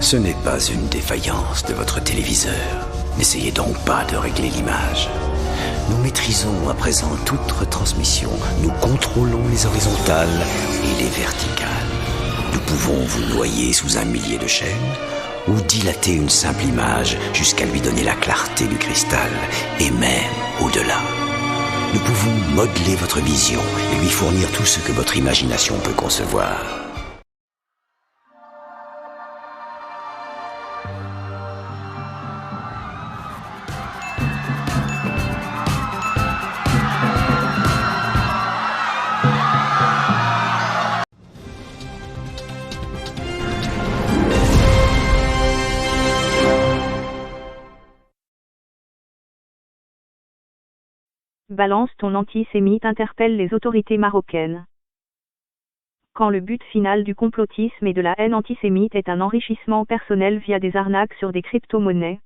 Ce n'est pas une défaillance de votre téléviseur. N'essayez donc pas de régler l'image. Nous maîtrisons à présent toute retransmission. Nous contrôlons les horizontales et les verticales. Nous pouvons vous noyer sous un millier de chaînes ou dilater une simple image jusqu'à lui donner la clarté du cristal et même au-delà. Nous pouvons modeler votre vision et lui fournir tout ce que votre imagination peut concevoir. Balance ton antisémite interpelle les autorités marocaines. Quand le but final du complotisme et de la haine antisémite est un enrichissement personnel via des arnaques sur des crypto-monnaies,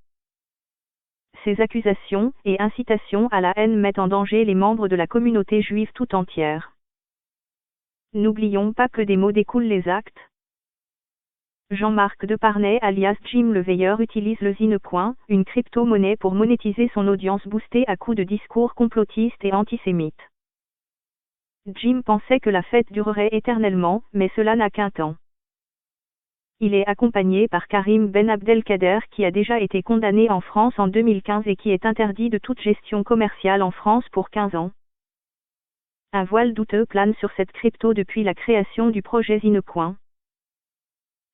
ces accusations et incitations à la haine mettent en danger les membres de la communauté juive tout entière. N'oublions pas que des mots découlent les actes. Jean-Marc Deparnay alias Jim le Veilleur utilise le Zinecoin, une crypto-monnaie pour monétiser son audience boostée à coups de discours complotistes et antisémites. Jim pensait que la fête durerait éternellement, mais cela n'a qu'un temps. Il est accompagné par Karim Ben Abdelkader qui a déjà été condamné en France en 2015 et qui est interdit de toute gestion commerciale en France pour 15 ans. Un voile douteux plane sur cette crypto depuis la création du projet Zinecoin.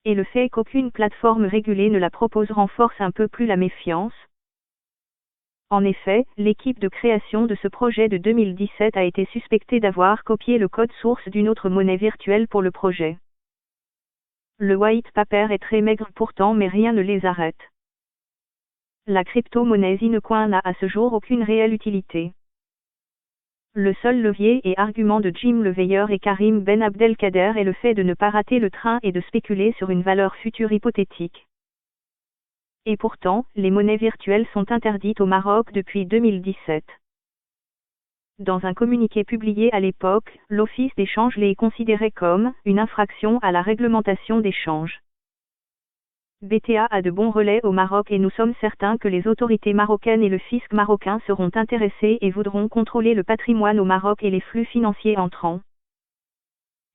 Et le fait qu'aucune plateforme régulée ne la propose renforce un peu plus la méfiance. En effet, l'équipe de création de ce projet de 2017 a été suspectée d'avoir copié le code source d'une autre monnaie virtuelle pour le projet. Le white paper est très maigre pourtant mais rien ne les arrête. La crypto-monnaie Zinecoin n'a à ce jour aucune réelle utilité. Le seul levier et argument de Jim le Veilleur et Karim Ben Abdelkader est le fait de ne pas rater le train et de spéculer sur une valeur future hypothétique. Et pourtant, les monnaies virtuelles sont interdites au Maroc depuis 2017. Dans un communiqué publié à l'époque, l'Office d'échange les considérait comme une infraction à la réglementation d'échange. BTA a de bons relais au Maroc et nous sommes certains que les autorités marocaines et le fisc marocain seront intéressés et voudront contrôler le patrimoine au Maroc et les flux financiers entrants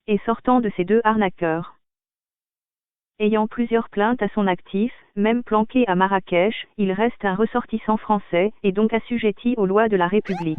et sortant de ces deux arnaqueurs. Ayant plusieurs plaintes à son actif, même planqué à Marrakech, il reste un ressortissant français et donc assujetti aux lois de la République.